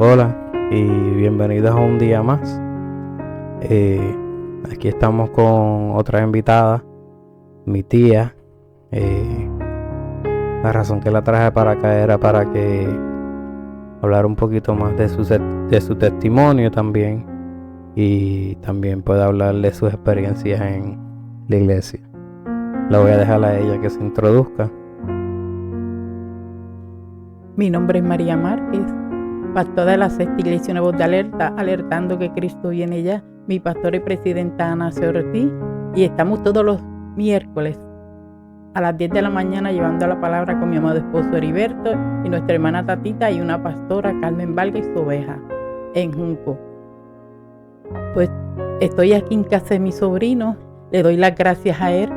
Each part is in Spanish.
Hola y bienvenidos a un día más. Aquí estamos con otra invitada, mi tía. La razón que la traje para acá era para que hablar un poquito más de su testimonio también, y también pueda hablar de sus experiencias en la iglesia. La voy a dejar a ella que se introduzca. Mi nombre es María Márquez, pastora de la Sexta Iglesia Una Voz de Alerta, alertando que Cristo viene ya. Mi pastora y presidenta Ana C. Ortiz, y estamos todos los miércoles a las 10 de la mañana llevando la palabra con mi amado esposo Heriberto y nuestra hermana Tatita y una pastora, Carmen Vargas, y su oveja en Junco. Pues estoy aquí en casa de mi sobrino, le doy las gracias a él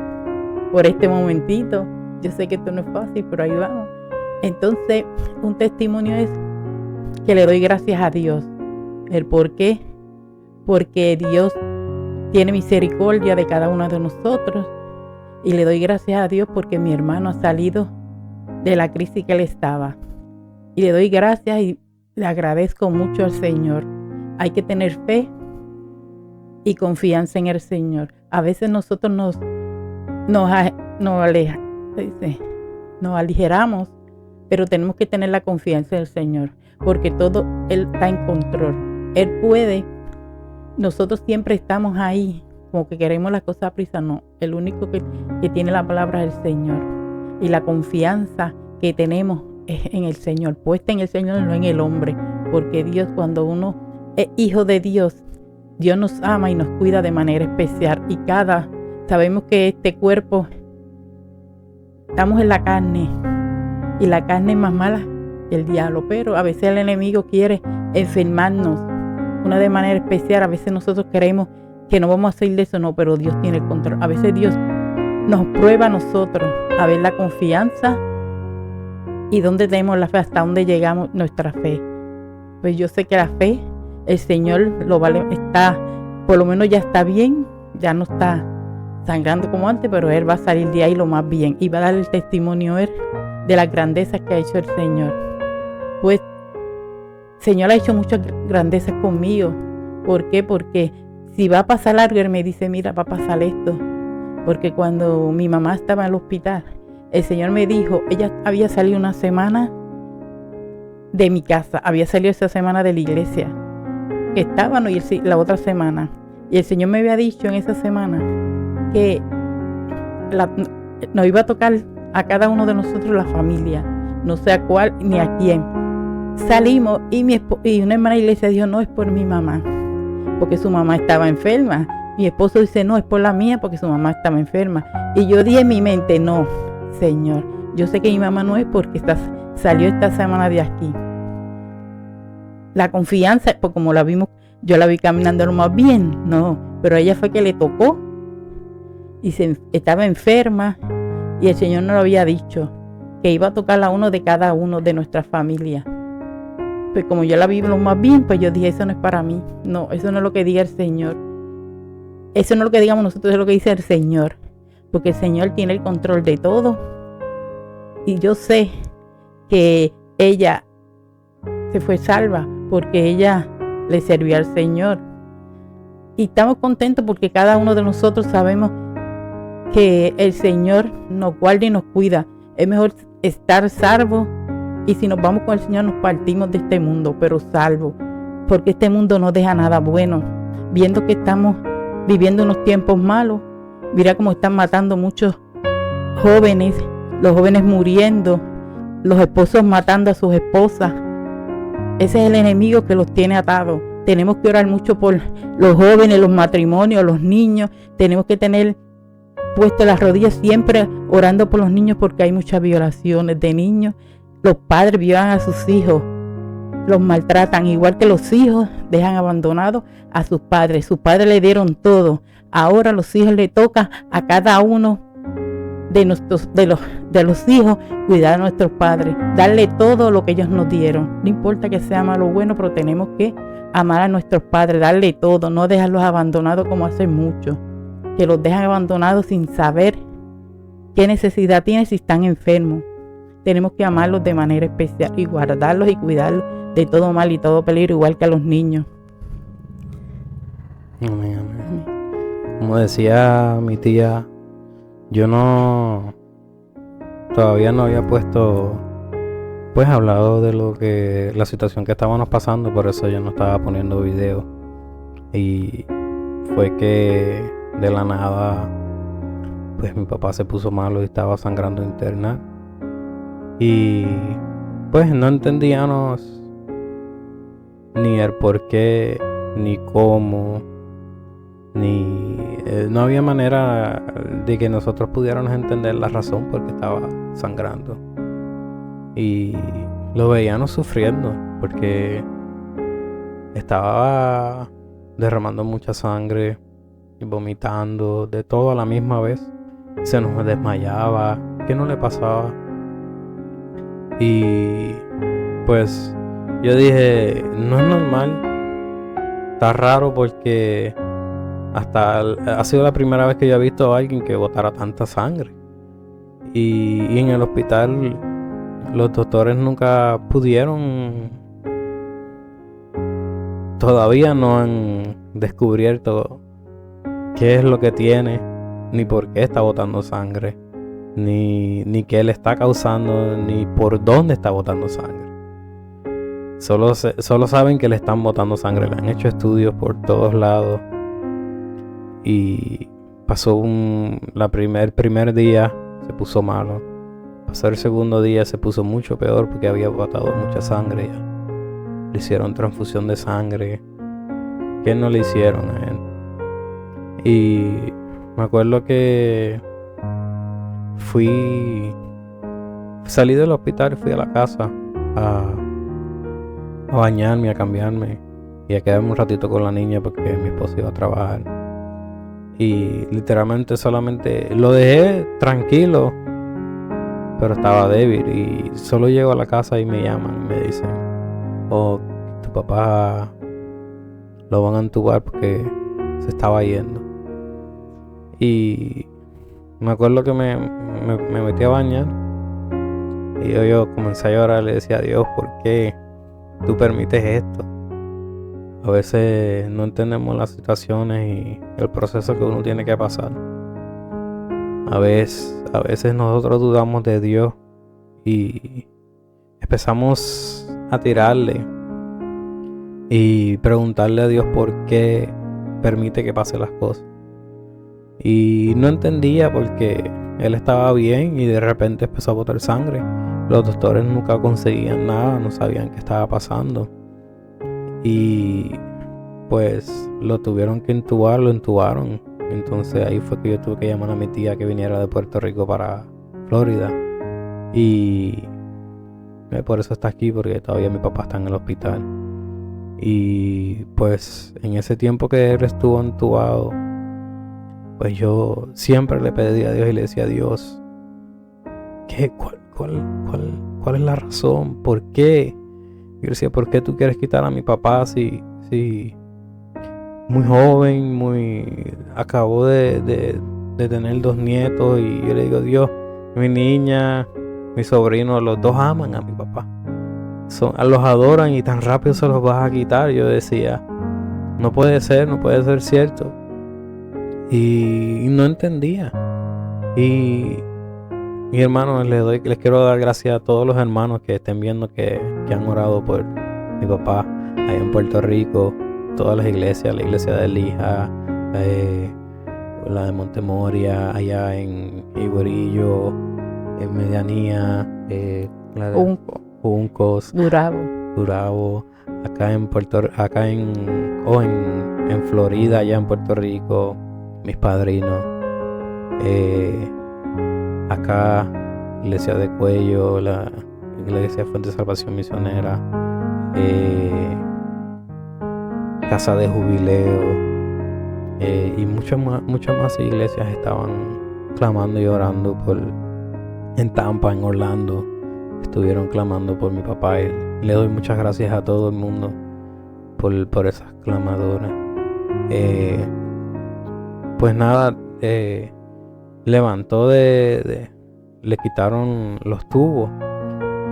por este momentito. Yo sé que esto no es fácil, pero ahí vamos. Entonces, un testimonio es que le doy gracias a Dios. ¿El por qué? Porque Dios tiene misericordia de cada uno de nosotros, y le doy gracias a Dios porque mi hermano ha salido de la crisis que él estaba. Y le doy gracias y le agradezco mucho al Señor. Hay que tener fe y confianza en el Señor. A veces nosotros nos aligeramos, pero tenemos que tener la confianza del Señor, porque todo Él está en control. Él puede. Nosotros siempre estamos ahí, como que queremos las cosas a prisa. No, el único que tiene la palabra es el Señor. Y la confianza que tenemos es en el Señor, puesta en el Señor, no en el hombre. Porque Dios, cuando uno es hijo de Dios, Dios nos ama y nos cuida de manera especial. Y sabemos que este cuerpo, estamos en la carne, y la carne es más mala que el diablo, pero a veces el enemigo quiere enfermarnos una de manera especial. A veces nosotros creemos que no vamos a salir de eso, no, pero Dios tiene el control. A veces Dios nos prueba a nosotros a ver la confianza y dónde tenemos la fe, hasta dónde llegamos nuestra fe. Pues yo sé que la fe, el Señor por lo menos ya está bien, ya no está sangrando como antes, pero Él va a salir de ahí lo más bien y va a dar el testimonio Él de las grandezas que ha hecho el Señor. Pues el Señor ha hecho muchas grandezas conmigo. ¿Por qué? Porque si va a pasar algo, Él me dice, mira, va a pasar esto. Porque cuando mi mamá estaba en el hospital, el Señor me dijo, ella había salido una semana de mi casa, había salido esa semana de la iglesia que estaban, y la otra semana. Y el Señor me había dicho en esa semana que nos iba a tocar a cada uno de nosotros la familia, no sé a cuál ni a quién. Salimos y una hermana de la iglesia dijo, no, es por mi mamá, porque su mamá estaba enferma. Mi esposo dice, no, es por la mía, porque su mamá estaba enferma. Y yo dije en mi mente, no, Señor, yo sé que mi mamá no es porque salió esta semana de aquí. La confianza, pues como la vimos, yo la vi caminando lo más bien, no, pero a ella fue que le tocó y estaba enferma. Y el Señor nos lo había dicho, que iba a tocar a uno de cada uno de nuestra familia. Pues como yo la vi lo más bien, pues yo dije, eso no es para mí. No, eso no es lo que diga el Señor. Eso no es lo que digamos nosotros, es lo que dice el Señor. Porque el Señor tiene el control de todo. Y yo sé que ella se fue salva porque ella le sirvió al Señor. Y estamos contentos porque cada uno de nosotros sabemos que el Señor nos guarda y nos cuida. Es mejor estar salvo, y si nos vamos con el Señor nos partimos de este mundo, pero salvo, porque este mundo no deja nada bueno. Viendo que estamos viviendo unos tiempos malos, mira cómo están matando muchos jóvenes, los jóvenes muriendo, los esposos matando a sus esposas. Ese es el enemigo que los tiene atados. Tenemos que orar mucho por los jóvenes, los matrimonios, los niños. Tenemos que tener puesto las rodillas siempre orando por los niños, porque hay muchas violaciones de niños. Los padres violan a sus hijos, los maltratan, igual que los hijos dejan abandonados a sus padres. Sus padres le dieron todo. Ahora a los hijos le toca a cada uno de los hijos cuidar a nuestros padres, darle todo lo que ellos nos dieron. No importa que sea malo o bueno, pero tenemos que amar a nuestros padres, darle todo, no dejarlos abandonados como hacen muchos, que los dejan abandonados sin saber qué necesidad tienen si están enfermos. tenemos que amarlos de manera especial y guardarlos y cuidarlos de todo mal y todo peligro, igual que a los niños. Amén, amén. Como decía mi tía, yo todavía no había hablado de la situación que estábamos pasando, por eso yo no estaba poniendo video. Y fue que de la nada, pues mi papá se puso malo y estaba sangrando interna. Y pues no entendíamos ni el por qué, ni cómo, no había manera de que nosotros pudiéramos entender la razón por qué estaba sangrando. Y lo veíamos sufriendo porque estaba derramando mucha sangre y vomitando de todo a la misma vez. Se nos desmayaba. ¿Qué no le pasaba? Y pues yo dije, no es normal. Está raro porque ha sido la primera vez que yo he visto a alguien que botara tanta sangre. Y en el hospital los doctores nunca pudieron, todavía no han descubierto qué es lo que tiene, ni por qué está botando sangre, ni qué le está causando, ni por dónde está botando sangre. Solo saben que le están botando sangre. Le han hecho estudios por todos lados. Y pasó el primer día se puso malo. Pasó el segundo día, se puso mucho peor porque había botado mucha sangre ya. Le hicieron transfusión de sangre. ¿Qué no le hicieron a él? Y me acuerdo que salí del hospital y fui a la casa a bañarme, a cambiarme y a quedarme un ratito con la niña porque mi esposa iba a trabajar. Y literalmente solamente lo dejé tranquilo, pero estaba débil. Y solo llego a la casa y me llaman y me dicen, oh, tu papá lo van a entubar porque se estaba yendo. Y me acuerdo que me metí a bañar y yo comencé a llorar. Le decía a Dios, ¿por qué tú permites esto? A veces no entendemos las situaciones y el proceso que uno tiene que pasar. A veces nosotros dudamos de Dios y empezamos a tirarle y preguntarle a Dios por qué permite que pasen las cosas. Y no entendía porque él estaba bien y de repente empezó a botar sangre. Los doctores nunca conseguían nada, no sabían qué estaba pasando. Y pues lo tuvieron que entubar, lo entubaron. Entonces ahí fue que yo tuve que llamar a mi tía que viniera de Puerto Rico para Florida. Y por eso está aquí, porque todavía mi papá está en el hospital. Y pues en ese tiempo que él estuvo entubado, pues yo siempre le pedí a Dios y le decía a Dios, ¿cuál es la razón? ¿Por qué? Yo decía, ¿por qué tú quieres quitar a mi papá si muy joven, acabó de tener 2 nietos? Y yo le digo, Dios, mi niña, mi sobrino, los dos aman a mi papá. Los adoran y tan rápido se los vas a quitar. Yo decía, no puede ser cierto. Y no entendía. Y mis hermanos, les quiero dar gracias a todos los hermanos que estén viendo que han orado por mi papá allá en Puerto Rico. Todas las iglesias, la iglesia de Lija, la de Montemoria, allá en Iguerillo, en Medianía, la de Juncos, Gurabo, acá en Florida, allá en Puerto Rico, mis padrinos, acá iglesia de Cuello, la iglesia Fuente de Salvación Misionera, Casa de Jubileo, y muchas más iglesias estaban clamando y orando en Tampa, en Orlando, estuvieron clamando por mi papá. Y le doy muchas gracias a todo el mundo por esas clamadoras. Pues nada, levantó le quitaron los tubos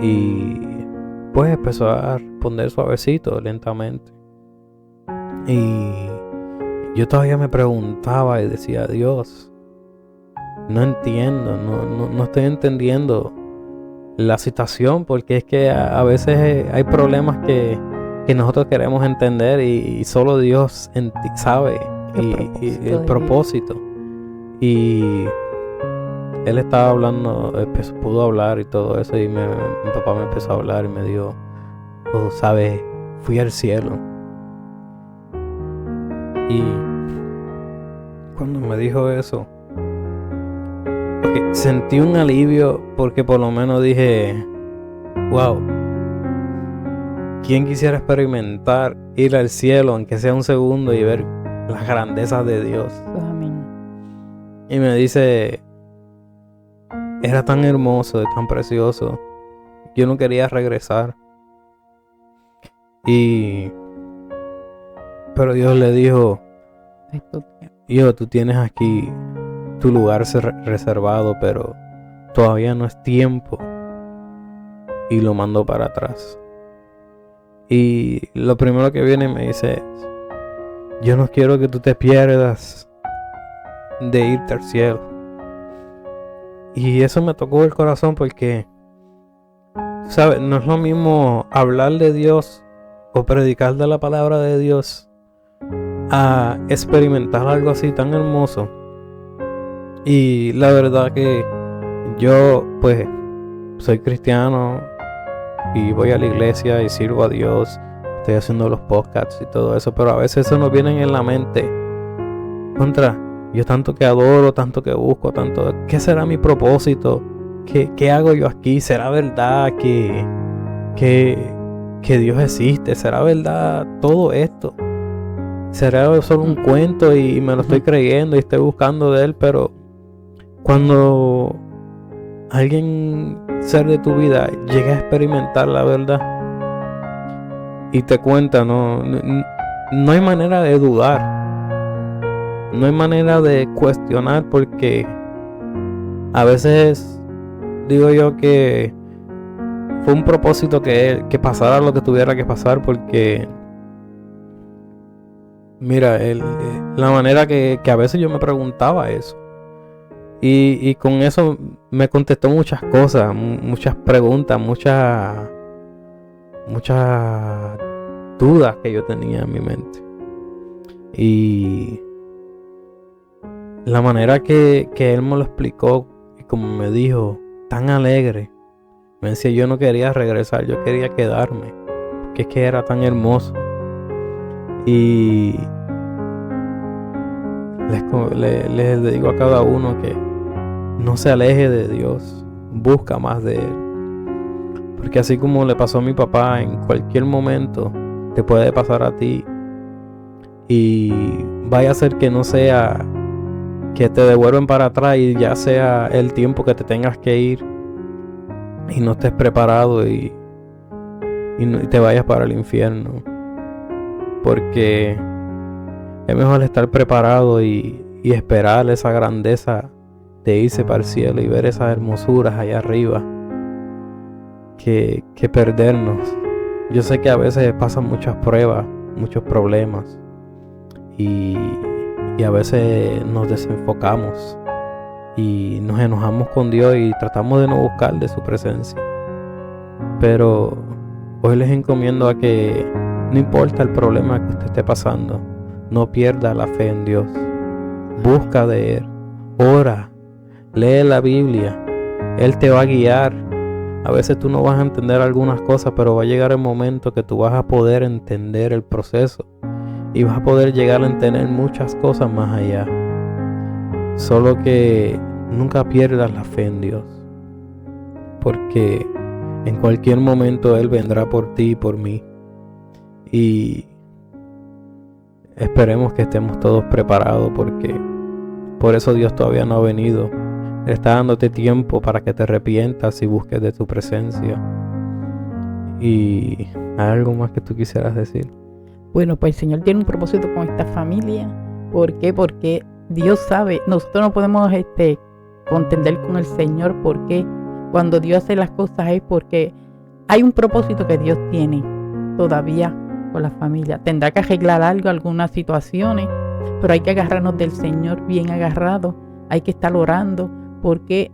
Y pues empezó a responder suavecito, lentamente. Y yo todavía me preguntaba y decía, Dios, no entiendo, no estoy entendiendo la situación, porque es que a veces hay problemas que nosotros queremos entender y solo Dios sabe y el propósito. Y él estaba hablando, pudo hablar y todo eso, y mi papá me empezó a hablar y me dijo, oh, sabes, fui al cielo. Y cuando me dijo eso, sentí un alivio, porque por lo menos dije, wow, ¿quién quisiera experimentar ir al cielo, aunque sea un segundo, y ver las grandezas de Dios? Amén. Y me dice, era tan hermoso, tan precioso, yo no quería regresar. Pero Dios le dijo, hijo, tú tienes aquí tu lugar reservado, pero todavía no es tiempo. Y lo mandó para atrás. Y lo primero que viene me dice, yo no quiero que tú te pierdas de irte al cielo. Y eso me tocó el corazón, porque, ¿sabes? No es lo mismo hablar de Dios o predicar de la palabra de Dios a experimentar algo así tan hermoso. Y la verdad que yo pues soy cristiano y voy a la iglesia y sirvo a Dios, estoy haciendo los podcasts y todo eso, pero a veces eso nos viene en la mente, yo tanto que adoro, tanto que busco, tanto, ¿qué será mi propósito? ¿Qué hago yo aquí? ¿Será verdad que Dios existe? ¿Será verdad todo esto? ¿Será solo un cuento y me lo estoy creyendo y estoy buscando de él? Pero cuando alguien, ser de tu vida, llega a experimentar la verdad y te cuenta, no hay manera de dudar, no hay manera de cuestionar, porque a veces digo yo que fue un propósito que pasara lo que tuviera que pasar, porque mira, la manera que a veces yo me preguntaba eso, y con eso me contestó muchas cosas, muchas preguntas, muchas dudas que yo tenía en mi mente. Y la manera que él me lo explicó, y como me dijo, tan alegre, me decía, yo no quería regresar, yo quería quedarme, porque es que era tan hermoso. Y les digo a cada uno que no se aleje de Dios, busca más de Él, porque así como le pasó a mi papá, en cualquier momento te puede pasar a ti, y vaya a ser que no sea que te devuelven para atrás y ya sea el tiempo que te tengas que ir y no estés preparado y te vayas para el infierno, porque es mejor estar preparado y esperar esa grandeza de irse para el cielo y ver esas hermosuras allá arriba, que perdernos. Yo sé que a veces pasan muchas pruebas, muchos problemas, y a veces nos desenfocamos y nos enojamos con Dios y tratamos de no buscar de su presencia. Pero hoy les encomiendo a que no importa el problema que usted esté pasando, no pierda la fe en Dios. Busca de Él, ora, lee la Biblia, Él te va a guiar. A veces tú no vas a entender algunas cosas, pero va a llegar el momento que tú vas a poder entender el proceso y vas a poder llegar a entender muchas cosas más allá. Solo que nunca pierdas la fe en Dios, porque en cualquier momento Él vendrá por ti y por mí. Y esperemos que estemos todos preparados, porque por eso Dios todavía no ha venido. Él está dándote tiempo para que te arrepientas y busques de su presencia. ¿Y hay algo más que tú quisieras decir? Bueno, pues el Señor tiene un propósito con esta familia. ¿Por qué? Porque Dios sabe. Nosotros no podemos contender con el Señor, porque cuando Dios hace las cosas es porque hay un propósito que Dios tiene todavía con la familia. Tendrá que arreglar algo, algunas situaciones, pero hay que agarrarnos del Señor bien agarrado. Hay que estar orando, porque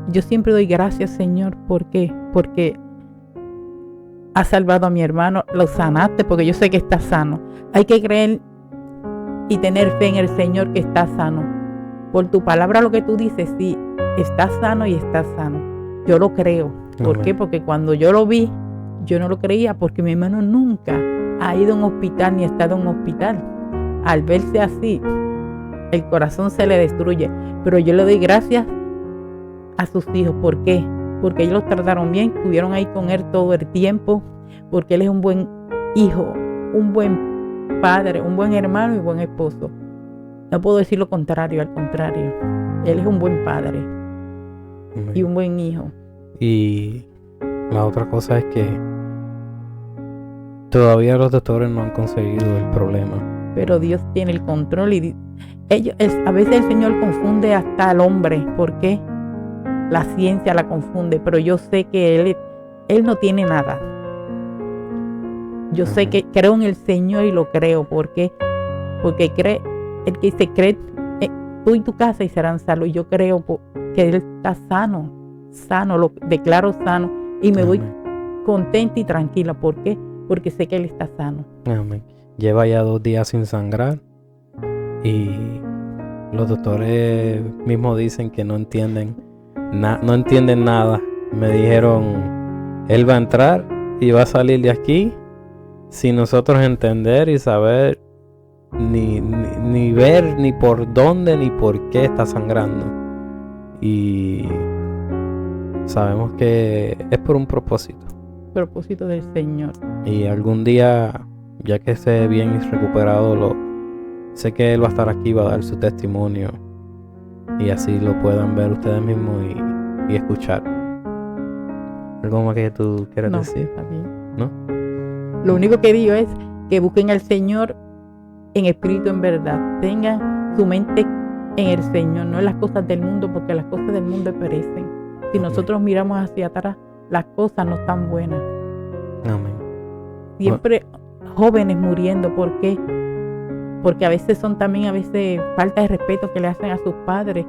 yo siempre doy gracias, Señor. ¿Por qué? Porque has salvado a mi hermano, lo sanaste, porque yo sé que está sano. Hay que creer y tener fe en el Señor que está sano. Por tu palabra, lo que tú dices, sí, está sano y está sano. Yo lo creo. ¿Por qué? Porque cuando yo lo vi, yo no lo creía, porque mi hermano nunca ha ido a un hospital ni ha estado en un hospital. Al verse así, el corazón se le destruye. Pero yo le doy gracias a sus hijos. ¿Por qué? Porque ellos los trataron bien, estuvieron ahí con él todo el tiempo, porque él es un buen hijo, un buen padre, un buen hermano y buen esposo. No puedo decir lo contrario, al contrario. Él es un buen padre y un buen hijo. Y la otra cosa es que todavía los doctores no han conseguido el problema. Pero Dios tiene el control y a veces el Señor confunde hasta al hombre. ¿Por qué? La ciencia la confunde, pero yo sé que Él no tiene nada. Yo sé que creo en el Señor y lo creo. ¿Por qué? Porque el que dice, cree tú y tu casa y serán salvos. Y yo creo que Él está sano, lo declaro sano y me voy contenta y tranquila. ¿Por qué? Porque sé que Él está sano. Amén. Lleva ya 2 días sin sangrar y los doctores mismos dicen que no entienden nada. Me dijeron, él va a entrar y va a salir de aquí sin nosotros entender y saber ni ver ni por dónde ni por qué está sangrando. Y sabemos que es por un propósito. Propósito del Señor. Y algún día, ya que esté bien y recuperado, sé que él va a estar aquí, va a dar su testimonio y así lo puedan ver ustedes mismos y escuchar. ¿Algo más que tú quieras decir? Está bien. ¿No? Lo único que digo es que busquen al Señor en espíritu, en verdad. Tengan su mente en el Señor, no en las cosas del mundo, porque las cosas del mundo perecen. Si nosotros miramos hacia atrás, las cosas no están buenas. Amén. Siempre jóvenes muriendo. ¿Por qué? Porque a veces son también falta de respeto que le hacen a sus padres.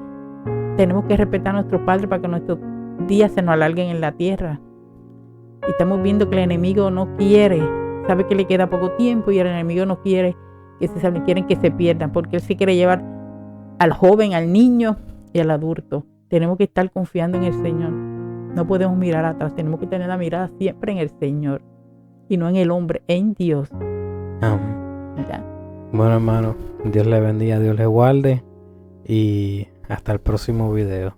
Tenemos que respetar a nuestros padres para que nuestros días se nos alarguen en la tierra. Y estamos viendo que el enemigo no quiere, sabe que le queda poco tiempo y el enemigo no quiere quieren que se pierdan, porque él sí quiere llevar al joven, al niño y al adulto. Tenemos que estar confiando en el Señor. No podemos mirar atrás, tenemos que tener la mirada siempre en el Señor y no en el hombre, en Dios. Amén. ¿Ya? Bueno, hermano, Dios le bendiga, Dios le guarde y hasta el próximo video.